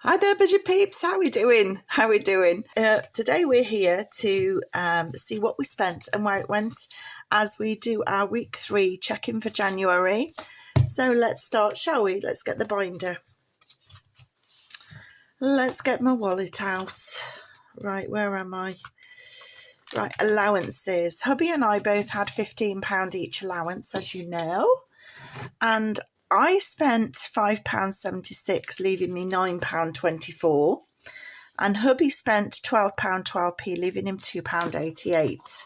Hi there, budget peeps. How we doing? Today we're here to see what we spent and where it went as we do our week 3 check-in for January. So let's start, shall we? Let's get the binder. Let's get my wallet out. Right, where am I? Right, allowances. Hubby and I both had £15 each allowance, as you know. And I spent £5.76, leaving me £9.24. And hubby spent £12.12p, leaving him £2.88.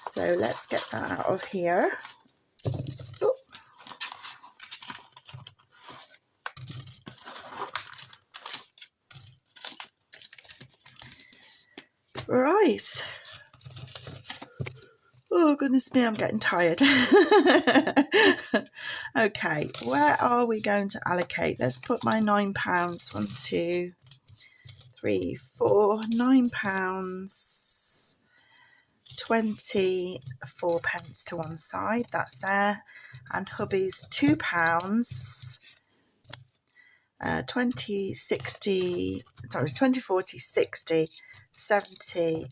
So let's get that out of here. Ooh. Right. Oh, goodness me, I'm getting tired. Okay, where are we going to allocate? Let's put my £9. 1, 2, 3, 4, £9. 24 pence to one side. That's there. And hubby's £2. 20, 60, sorry, 20, 40, 60, 70,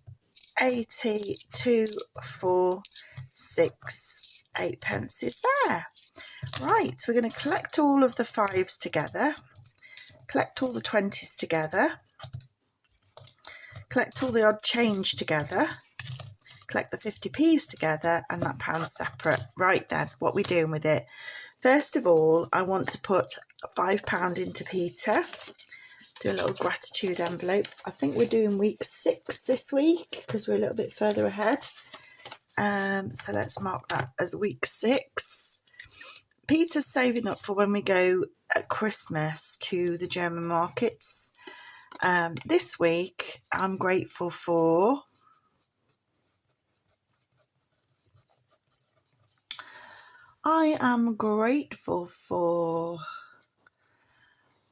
80, 2, 4, 6, 8 pence is there. Right, so we're going to collect all of the 5s together, collect all the 20s together, collect all the odd change together, collect the 50p's together, and that pound separate. Right then, what are we doing with it? First of all, I want to put £5 into Peter. Do a little gratitude envelope. I think we're doing week 6 this week because we're a little bit further ahead. So let's mark that as week 6. Peter's saving up for when we go at Christmas to the German markets. This week, I'm grateful for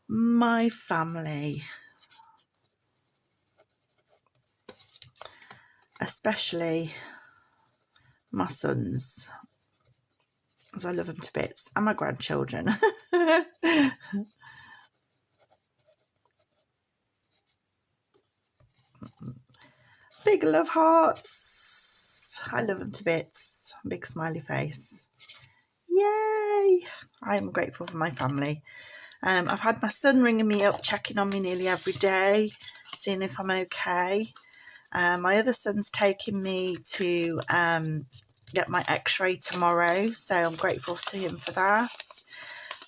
my family, especially my sons, as I love them to bits, and my grandchildren. Big love hearts. I love them to bits. Big smiley face. Yay! I'm grateful for my family. I've had my son ringing me up, checking on me nearly every day, seeing if I'm okay. My other son's taking me to get my x-ray tomorrow, so I'm grateful to him for that.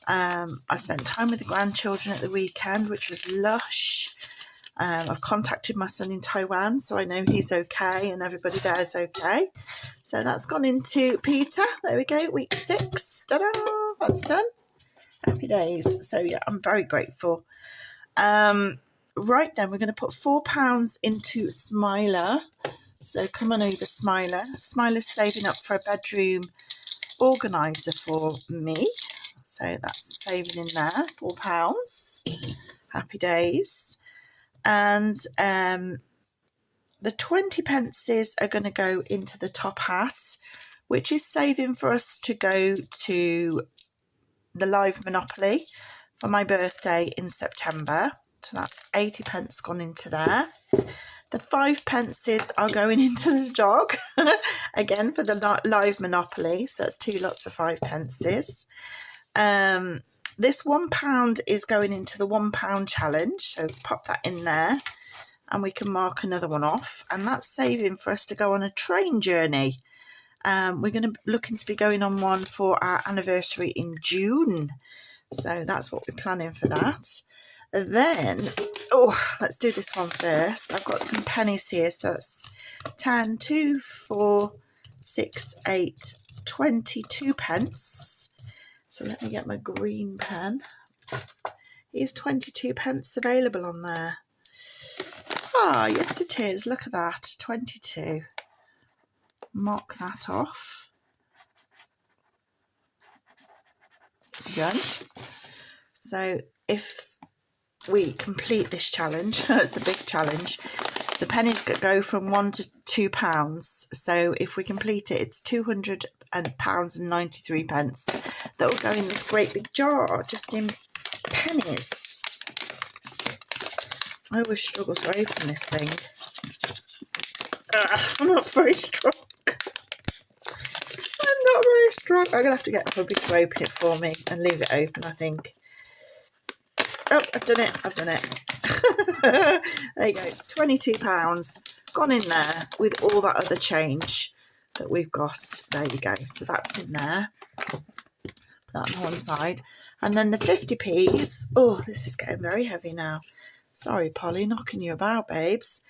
I spent time with the grandchildren at the weekend, which was lush. I've contacted my son in Taiwan, so I know he's okay and everybody there is okay. So that's gone into Peter. There we go, week 6. Ta-da! That's done. Happy days. So yeah, I'm very grateful. Right then, we're going to put £4 into Smiler. So come on over, Smiler. Smiler's saving up for a bedroom organiser for me. So that's saving in there, £4. Happy days. And the 20 pences are going to go into the top hat, which is saving for us to go to the live Monopoly for my birthday in September. So that's 80 pence gone into there. The 5 pences are going into the dog again for the live Monopoly. So that's 2 lots of 5 pences. This £1 is going into the £1 challenge. So pop that in there and we can mark another one off. And that's saving for us to go on a train journey. We're going to looking to be going on one for our anniversary in June. So that's what we're planning for that. Then, let's do this one first. I've got some pennies here. So that's 10, 2, 4, 6, 8, 22 pence. So let me get my green pen. Here's 22 pence available on there. Ah, yes it is. Look at that, 22. Mark that off. Done. So if we complete this challenge, it's a big challenge, the pennies go from £1 to £2. So if we complete it, it's £200.93 that will go in this great big jar, just in pennies. I always struggle to open this thing. I'm not very strong. I'm not very strong. I'm going to have to get hubby to open it for me and leave it open, I think. Oh, I've done it. I've done it. There you go. £22 gone in there with all that other change that we've got. There you go. So that's in there. Put that on one side. And then the 50p's. Oh, this is getting very heavy now. Sorry, Polly, knocking you about, babes.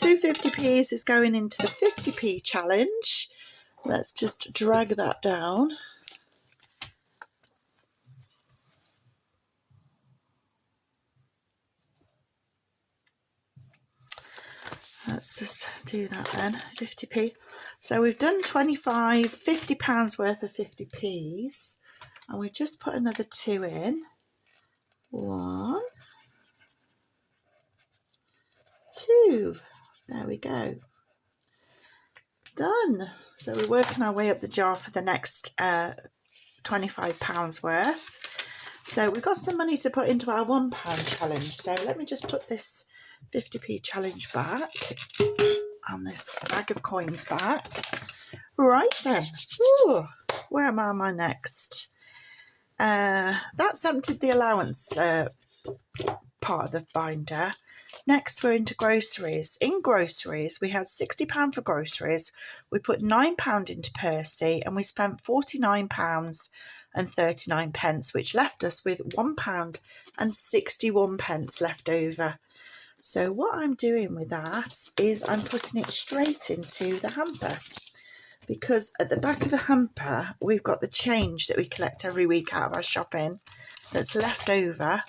250p's is going into the 50p challenge. Let's just drag that down. Let's just do that then, 50p. So we've done 25, £50 worth of 50p's. And we've just put another 2 in. 1, 2. There we go. Done. So we're working our way up the jar for the next £25 worth. So we've got some money to put into our £1 challenge. So let me just put this 50p challenge back and this bag of coins back. Right then. Ooh, where am I on my next? That's emptied the allowance part of the binder. Next, we're into groceries. In groceries, we had £60 for groceries. We put £9 into Percy and we spent £49 and 39 pence, which left us with £1 and 61 pence left over. So what I'm doing with that is I'm putting it straight into the hamper, because at the back of the hamper, we've got the change that we collect every week out of our shopping that's left over.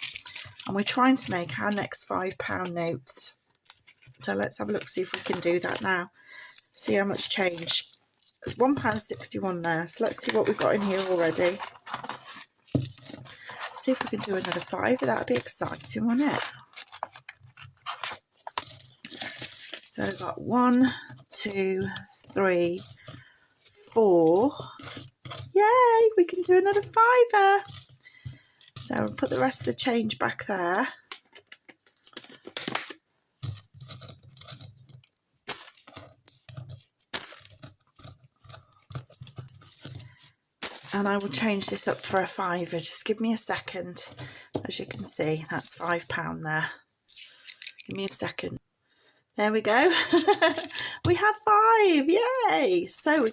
And we're trying to make our next £5 notes. So let's have a look, see if we can do that now. See how much change. There's £1.61 there. So let's see what we've got in here already. See if we can do another £5. That'd be exciting, wouldn't it? So we've got 1, 2, 3, 4. Yay, we can do another £5. So we'll put the rest of the change back there. And I will change this up for a £5. Just give me a second. As you can see, that's £5 there. Give me a second. There we go. We have 5. Yay! So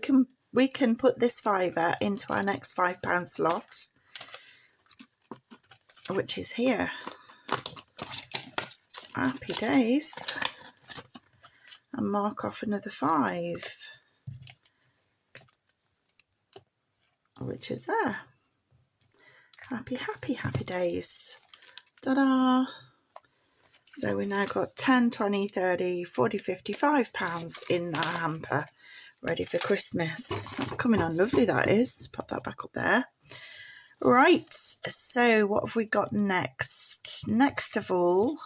we can put this £5 into our next £5 slot, which is here. Happy days. And mark off another 5, which is there. Happy, happy, happy days. Ta-da! So we now got 10, 20, 30, 40, 55 pounds in our hamper, ready for Christmas. That's coming on lovely, that is. Pop that back up there. Right, so what have we got next? Next of all,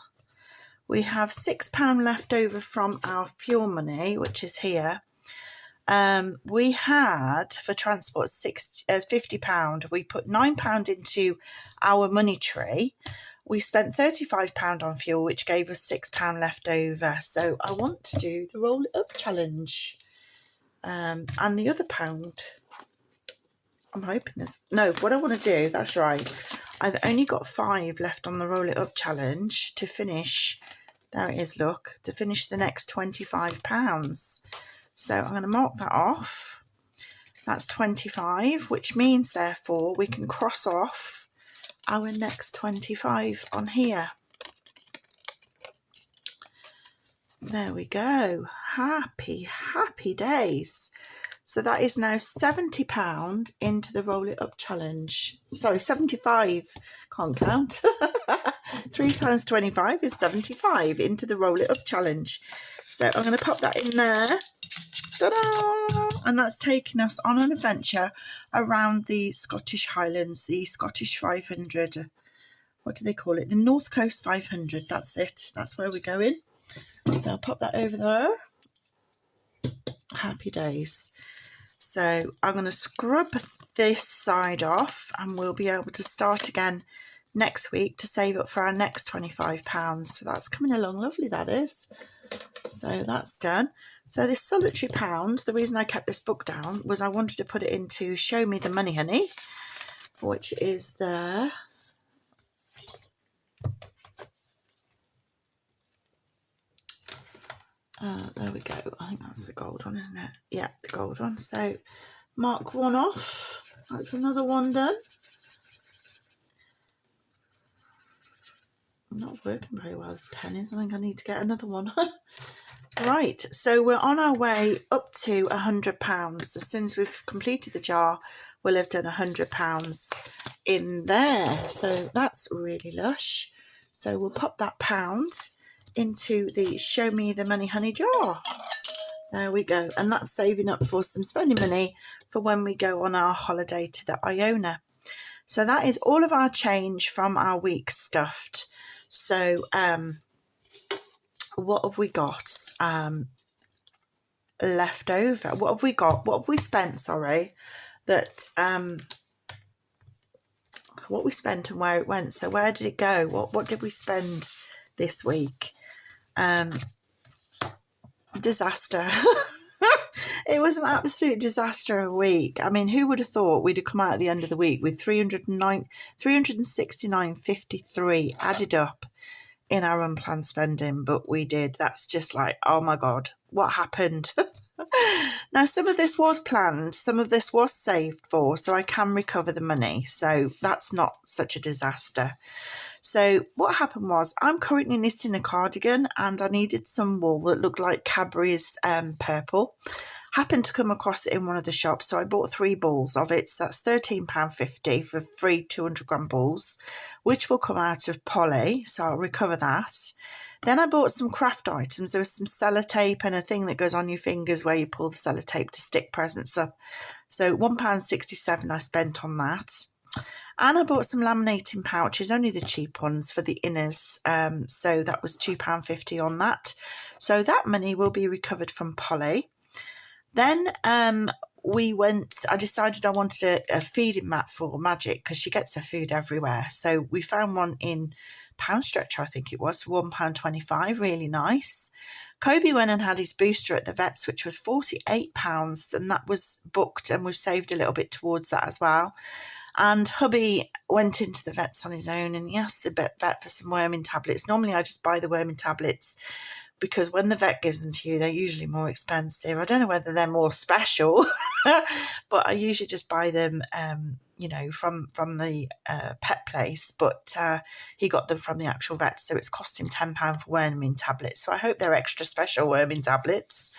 we have £6 left over from our fuel money, which is here. We had for transport £50. We put £9 into our money tree. We spent £35 on fuel, which gave us £6 left over. So I want to do the roll it up challenge, and the other £1. I'm hoping this. No, what I want to do, that's right. I've only got 5 left on the roll it up challenge to finish. There it is, look, to finish the next £25. So I'm going to mark that off. That's 25, which means therefore we can cross off our next 25 on here. There we go. Happy, happy days. So that is now £70 into the roll it up challenge. Sorry, 75. Can't count. 3 times 25 is 75 into the roll it up challenge. So I'm going to pop that in there. Ta-da! And that's taking us on an adventure around the Scottish Highlands, the Scottish 500. What do they call it? The North Coast 500. That's it. That's where we're going. So I'll pop that over there. Happy days. So I'm going to scrub this side off and we'll be able to start again next week to save up for our next £25. So that's coming along lovely, that is. So that's done. So this solitary pound, the reason I kept this book down was I wanted to put it into Show Me the Money Honey, which is there. There we go. I think that's the gold one, isn't it? Yeah, the gold one. So mark one off. That's another one done. I'm not working very well as pennies. I think I need to get another one. Right, so we're on our way up to £100. As soon as we've completed the jar, we'll have done £100 in there. So that's really lush. So we'll pop that pound into the Show Me the Money Honey jar. There we go. And that's saving up for some spending money for when we go on our holiday to the Iona. So that is all of our change from our week stuffed. So what have we got left over? What have we got? What have we spent, sorry, that what we spent and where it went. So where did it go? What did we spend this week? Disaster. It was an absolute disaster of a week. I mean, who would have thought we'd have come out at the end of the week with 369.53 added up in our unplanned spending, but we did. That's just like, oh my God, what happened? Now, some of this was planned, some of this was saved for, so I can recover the money. So that's not such a disaster. So what happened was I'm currently knitting a cardigan and I needed some wool that looked like Cadbury's purple. Happened to come across it in one of the shops, so I bought 3 balls of it. So that's £13.50 for 3 200-gram balls, which will come out of poly, so I'll recover that. Then I bought some craft items. There was some sellotape and a thing that goes on your fingers where you pull the sellotape to stick presents up. So £1.67 I spent on that. And I bought some laminating pouches, only the cheap ones for the inners. So that was £2.50 on that. So that money will be recovered from poly. Then I decided I wanted a feeding mat for Magic because she gets her food everywhere. So we found one in Pound Stretcher, I think it was, for £1.25, really nice. Kobe went and had his booster at the vets, which was £48, and that was booked, and we've saved a little bit towards that as well. And hubby went into the vets on his own and he asked the vet for some worming tablets. Normally I just buy the worming tablets because when the vet gives them to you, they're usually more expensive. I don't know whether they're more special, but I usually just buy them, from the pet place. But he got them from the actual vet, so it's cost him £10 for worming tablets. So I hope they're extra special worming tablets.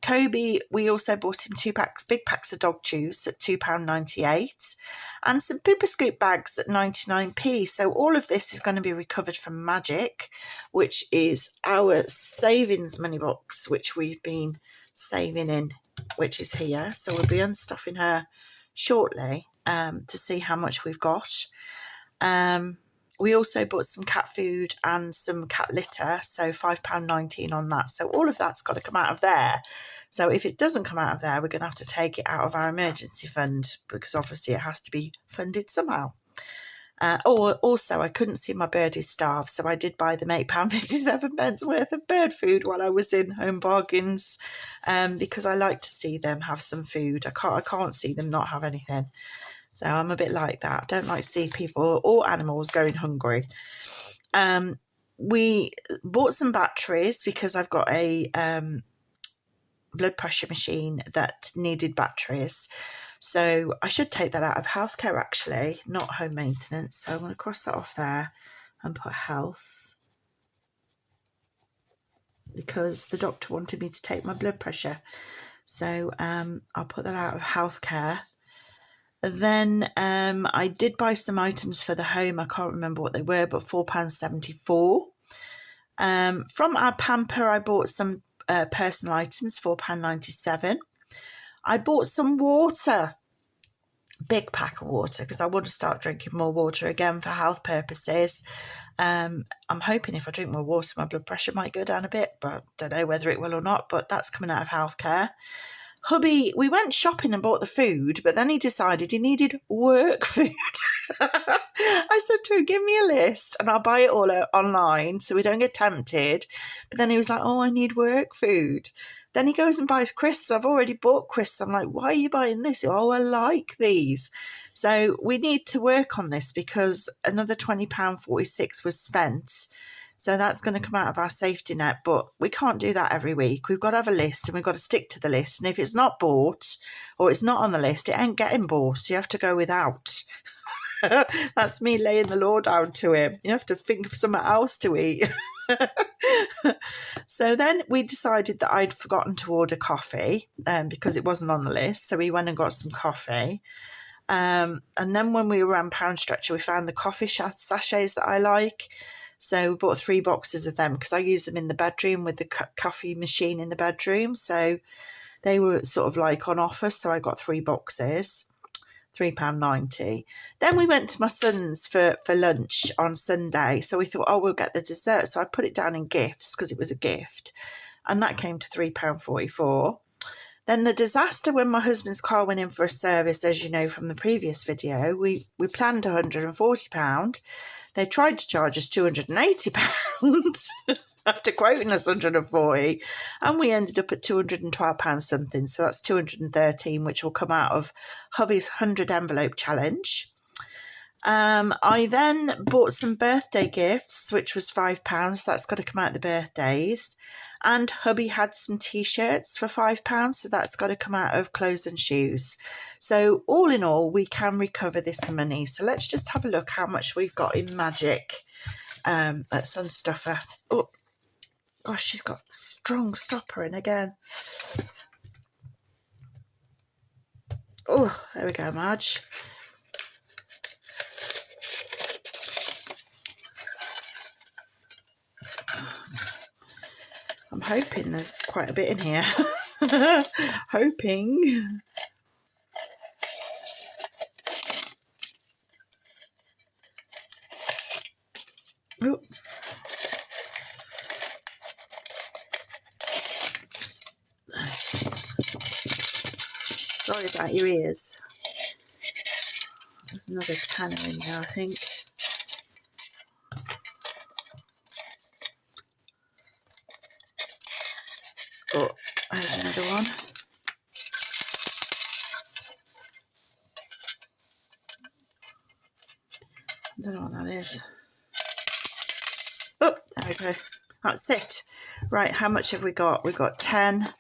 Kobe, we also bought him 2 big packs of dog chews at £2.98 and some Pooper Scoop bags at 99p. So all of this is going to be recovered from Magic, which is our savings money box, which we've been saving in, which is here. So we'll be unstuffing her shortly to see how much we've got. We also bought some cat food and some cat litter, so £5.19 on that. So all of that's got to come out of there. So if it doesn't come out of there, we're going to have to take it out of our emergency fund because obviously it has to be funded somehow. Also, I couldn't see my birdies starve, so I did buy them £8.57 worth of bird food while I was in Home Bargains because I like to see them have some food. I can't see them not have anything. So I'm a bit like that. I don't like to see people or animals going hungry. We bought some batteries because I've got a blood pressure machine that needed batteries. So I should take that out of healthcare actually, not home maintenance. So I'm going to cross that off there and put health because the doctor wanted me to take my blood pressure. So I'll put that out of healthcare. Then I did buy some items for the home. I can't remember what they were, but £4.74. From our pamper, I bought some personal items, £4.97. I bought some water, big pack of water, because I want to start drinking more water again for health purposes. I'm hoping if I drink more water, my blood pressure might go down a bit, but I don't know whether it will or not, but that's coming out of healthcare. hubby, we went shopping and bought the food, but then he decided he needed work food. I said to him, give me a list and I'll buy it all online so we don't get tempted. But then he was like, oh, I need work food. Then he goes and buys crisps. I've already bought crisps. I'm like, why are you buying this? Oh, I like these. So we need to work on this because another £20.46 was spent. So that's going to come out of our safety net, but we can't do that every week. We've got to have a list and we've got to stick to the list. And if it's not bought or it's not on the list, it ain't getting bought. So you have to go without. That's me laying the law down to him. You have to think of something else to eat. So then we decided that I'd forgotten to order coffee because it wasn't on the list. So we went and got some coffee. And then when we were around Pound Stretcher, we found the coffee sachets that I like. So we bought 3 boxes of them because I use them in the bedroom with the coffee machine in the bedroom. So they were sort of like on offer. So I got 3 boxes, £3.90. Then we went to my son's for lunch on Sunday. So we thought, oh, we'll get the dessert. So I put it down in gifts because it was a gift. And that came to £3.44. Then the disaster when my husband's car went in for a service, as you know from the previous video, we planned £140. They tried to charge us £280 after quoting us £140, and we ended up at £212 something. So that's £213, which will come out of hubby's 100 envelope challenge. I then bought some birthday gifts, which was £5. So that's got to come out of the birthdays. And hubby had some T-shirts for £5, so that's got to come out of clothes and shoes. So all in all, we can recover this money. So let's just have a look how much we've got in magic. Let's unstuff her. Oh, gosh, she's got strong stopper in again. Oh, there we go, Marge. I'm hoping there's quite a bit in here. Hoping. Oh. Sorry about your ears. There's another tenner in there, I think. Oh, there's another one. I don't know what that is. Oh, there we go. That's it. Right, how much have we got? We've got 10,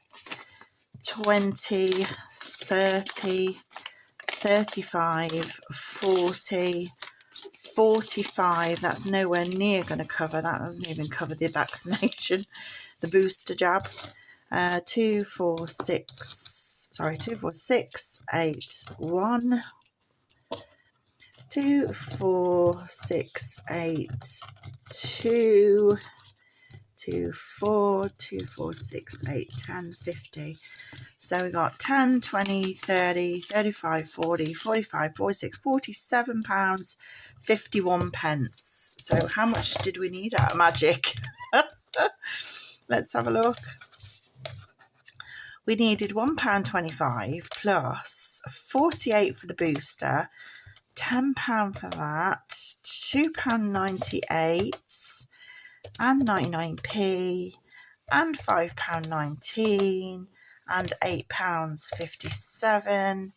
20, 30, 35, 40, 45. That's nowhere near going to cover. That doesn't even cover the vaccination, the booster jab. 2, 4, 6, 8, 1, 2, 4, 6, 8, 2, 2, 4, 2, 4, 6, 8, 10, 50. So we got 10, 20, 30, 35, 40, 45, 46, £47, 51 pence. So how much did we need out of magic? Let's have a look. We needed £1.25 plus 48 for the booster, £10 for that, £2.98 and 99p and £5.19 and £8.57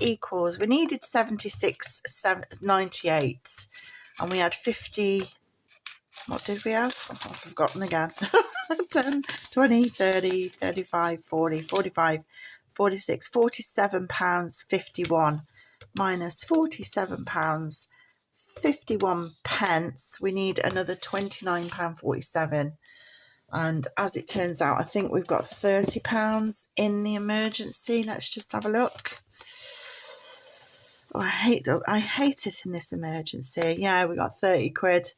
equals, we needed 76.98 and we had 50. What did we have? Oh, I've forgotten again. 10, 20, 30, 35, 40, 45, 46, £47.51 minus £47.51. We need another £29.47. And as it turns out, I think we've got £30 in the emergency. Let's just have a look. Oh, I hate it in this emergency. Yeah, we got 30 quid.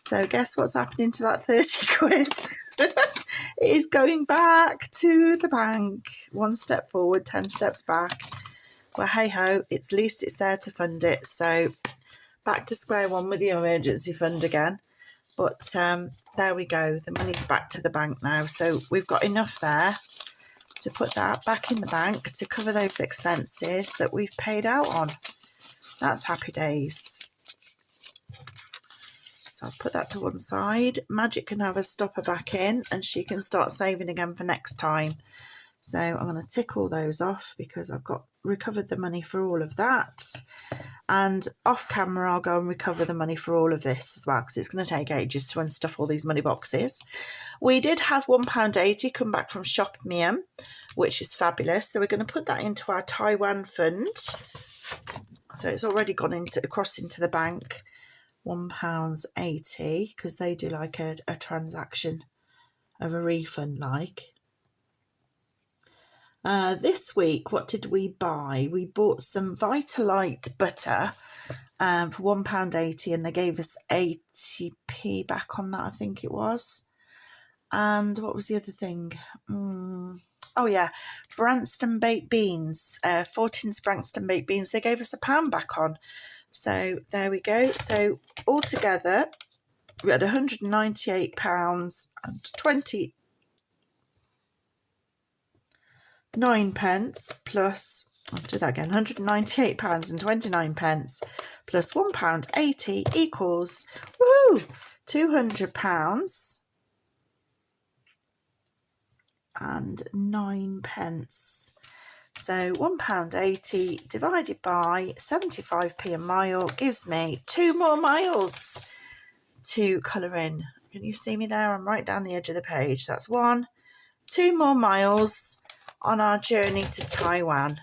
So guess what's happening to that 30 quid? It is going back to the bank. 1 step forward, 10 steps back. Well, hey ho, at least it's there to fund it. So back to square one with the emergency fund again. But there we go. The money's back to the bank now. So we've got enough there to put that back in the bank to cover those expenses that we've paid out on. That's happy days. So I'll put that to one side. Magic can have a stopper back in and she can start saving again for next time. So I'm going to tick all those off because I've got recovered the money for all of that. And off camera, I'll go and recover the money for all of this as well, because it's going to take ages to unstuff all these money boxes. We did have £1.80 come back from Shopmium, which is fabulous. So we're going to put that into our Taiwan fund. So it's already gone across into the bank, £1.80, because they do like a transaction of a refund like. This week, what did we buy? We bought some Vitalite butter for £1.80 and they gave us 80p back on that, I think it was. And what was the other thing? Oh yeah, Branston baked beans, 14 Branston baked beans. They gave us £1 back on. So there we go. So altogether, we had £198 and 29 pence plus, I'll do that again, £198 and 29 pence plus £1.80 equals, woohoo, £200 and 9 pence. So £1.80 divided by 75p a mile gives me 2 more miles to colour in. Can you see me there? I'm right down the edge of the page. That's 2 more miles on our journey to Taiwan.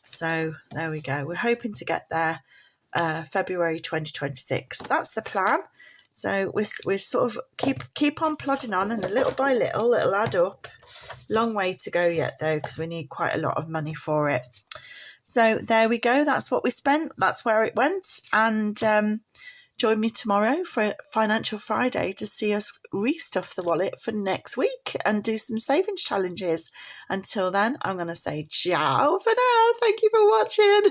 So there we go. We're hoping to get there February 2026. That's the plan. So we're sort of keep on plodding on, and little by little it'll add up. Long way to go yet though, because we need quite a lot of money for it. So there we go. That's what we spent. That's where it went. And join me tomorrow for Financial Friday to see us restuff the wallet for next week and do some savings challenges. Until then, I'm going to say ciao for now. Thank you for watching.